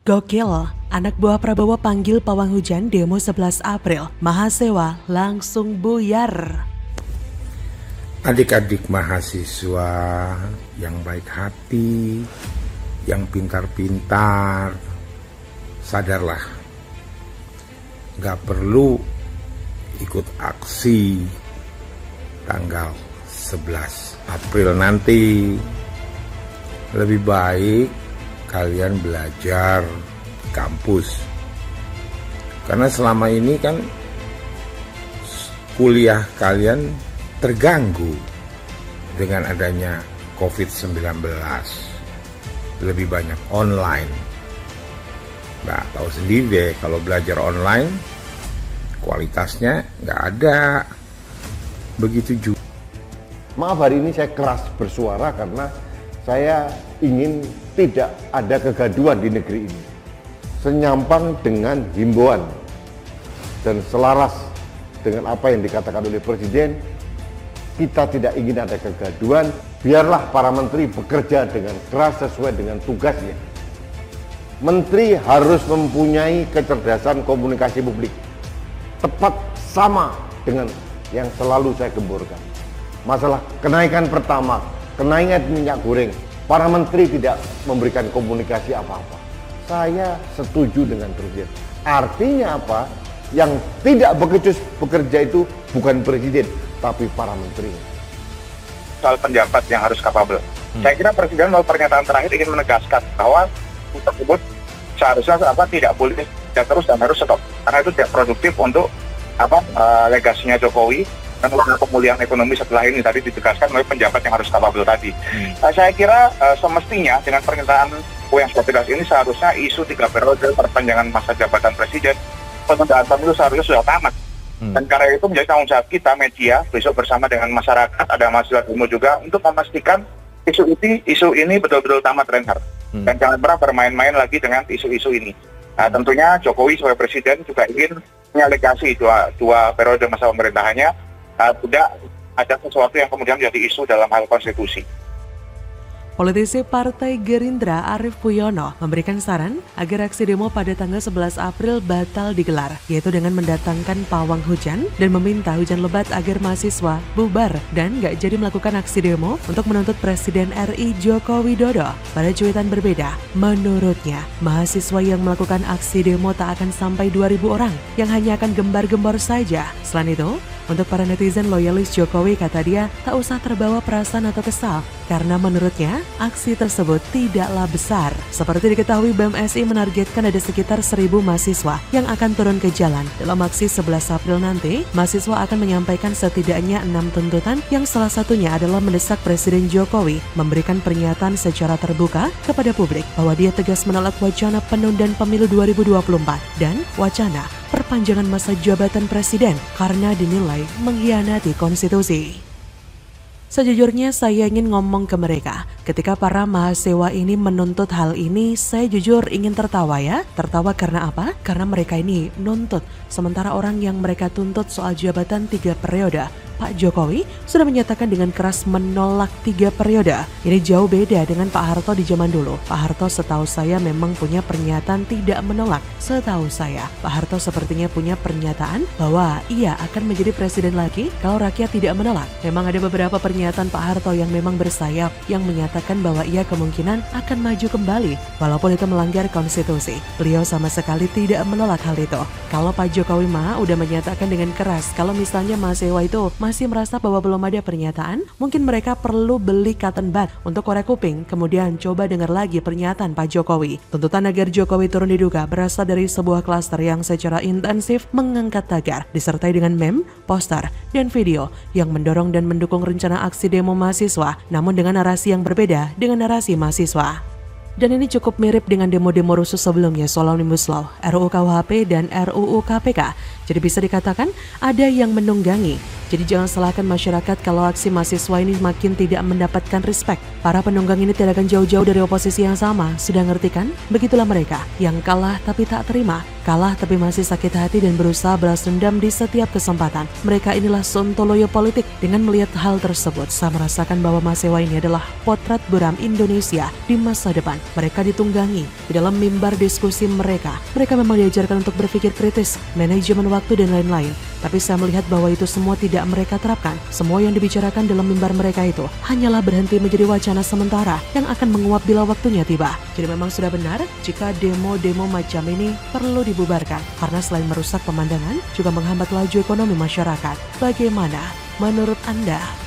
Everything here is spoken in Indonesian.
Gokil, anak buah Prabowo panggil pawang hujan demo 11 April, mahasiswa langsung buyar. Adik-adik mahasiswa yang baik hati, yang pintar-pintar, sadarlah, gak perlu ikut aksi tanggal 11 April nanti. Lebih baik kalian belajar di kampus, karena selama ini kan kuliah kalian terganggu dengan adanya COVID-19, lebih banyak online. Nah, tahu sendiri deh, kalau belajar online kualitasnya nggak ada. Begitu juga. Maaf, hari ini saya keras bersuara karena saya ingin tidak ada kegaduhan di negeri ini. Senyampang dengan himbauan dan selaras dengan apa yang dikatakan oleh Presiden, kita tidak ingin ada kegaduhan. Biarlah para menteri bekerja dengan keras sesuai dengan tugasnya. Menteri harus mempunyai kecerdasan komunikasi publik, tepat sama dengan yang selalu saya gemborkan. Masalah kenaikan pertamax, kenaikan minyak goreng, para menteri tidak memberikan komunikasi apa-apa. Saya setuju dengan Presiden. Artinya apa? Yang tidak becus bekerja itu bukan Presiden, tapi para menteri. Soal penjabat yang harus kapabel. Saya kira Presiden melalui pernyataan terakhir ingin menegaskan bahwa tersebut seharusnya tidak boleh terus dan harus stop, karena itu tidak produktif untuk legasinya Jokowi dan pemulihan ekonomi setelah ini tadi ditegaskan oleh penjabat yang harus kapabel tadi. Saya kira semestinya dengan pernyataan yang sudah tegas ini seharusnya isu 3 periode perpanjangan masa jabatan Presiden, penundaan pemilu seharusnya sudah tamat. Dan karena itu menjadi tanggung jawab kita media besok bersama dengan masyarakat, ada mahasiswa demo juga, untuk memastikan isu ini betul-betul tamat, Reinhardt. Dan jangan pernah bermain-main lagi dengan isu-isu ini. Nah, tentunya Jokowi sebagai Presiden juga ingin punya legasi dua periode masa pemerintahannya, tidak ada sesuatu yang kemudian menjadi isu dalam hal konstitusi. Politisi Partai Gerindra Arief Puyono memberikan saran agar aksi demo pada tanggal 11 April batal digelar, yaitu dengan mendatangkan pawang hujan dan meminta hujan lebat agar mahasiswa bubar dan gak jadi melakukan aksi demo untuk menuntut Presiden RI Joko Widodo. Pada cuitan berbeda, menurutnya mahasiswa yang melakukan aksi demo tak akan sampai 2.000 orang yang hanya akan gembar-gembor saja. Selain itu, untuk para netizen loyalis Jokowi, kata dia, tak usah terbawa perasaan atau kesal, karena menurutnya aksi tersebut tidaklah besar. Seperti diketahui, BEM-SI menargetkan ada sekitar 1.000 mahasiswa yang akan turun ke jalan. Dalam aksi 11 April nanti, mahasiswa akan menyampaikan setidaknya 6 tuntutan, yang salah satunya adalah mendesak Presiden Jokowi memberikan pernyataan secara terbuka kepada publik bahwa dia tegas menolak wacana penundaan pemilu 2024 dan wacana perpanjangan masa jabatan Presiden karena dinilai mengkhianati konstitusi. Sejujurnya saya ingin ngomong ke mereka, ketika para mahasiswa ini menuntut hal ini, saya jujur ingin tertawa ya. Tertawa karena apa? Karena mereka ini nuntut, sementara orang yang mereka tuntut soal jabatan 3 periode, Pak Jokowi sudah menyatakan dengan keras menolak 3 periode. Ini jauh beda dengan Pak Harto di zaman dulu. Pak Harto setahu saya memang punya pernyataan tidak menolak. Setahu saya, Pak Harto sepertinya punya pernyataan bahwa ia akan menjadi presiden lagi kalau rakyat tidak menolak. Memang ada beberapa pernyataan Pak Harto yang memang bersayap, yang menyatakan bahwa ia kemungkinan akan maju kembali walaupun itu melanggar konstitusi. Beliau sama sekali tidak menolak hal itu. Kalau Pak Jokowi mah udah menyatakan dengan keras kalau misalnya mahasiswa itu masih merasa bahwa belum ada pernyataan, mungkin mereka perlu beli cotton bud untuk korek kuping, kemudian coba dengar lagi pernyataan Pak Jokowi. Tuntutan agar Jokowi turun diduga berasal dari sebuah klaster yang secara intensif mengangkat tagar, disertai dengan meme, poster, dan video yang mendorong dan mendukung rencana aksi demo mahasiswa, namun dengan narasi yang berbeda dengan narasi mahasiswa. Dan ini cukup mirip dengan demo-demo rusuh sebelumnya soal Omnibus Law, RUU KUHP, dan RUU KPK Jadi bisa dikatakan ada yang menunggangi. Jadi jangan salahkan masyarakat kalau aksi mahasiswa ini makin tidak mendapatkan respect. Para penunggang ini tidak akan jauh-jauh dari oposisi yang sama. Sudah ngerti kan? Begitulah mereka yang kalah tapi tak terima. Kalah tapi masih sakit hati dan berusaha balas dendam di setiap kesempatan. Mereka inilah sontoloyo politik. Dengan melihat hal tersebut, saya merasakan bahwa mahasiswa ini adalah potret buram Indonesia di masa depan. Mereka ditunggangi di dalam mimbar diskusi mereka. Mereka memang diajarkan untuk berpikir kritis, manajemen waktu dan lain-lain. Tapi saya melihat bahwa itu semua tidak mereka terapkan. Semua yang dibicarakan dalam mimbar mereka itu hanyalah berhenti menjadi wacana sementara yang akan menguap bila waktunya tiba. Jadi memang sudah benar jika demo-demo macam ini perlu dibubarkan. Karena selain merusak pemandangan, juga menghambat laju ekonomi masyarakat. Bagaimana menurut Anda?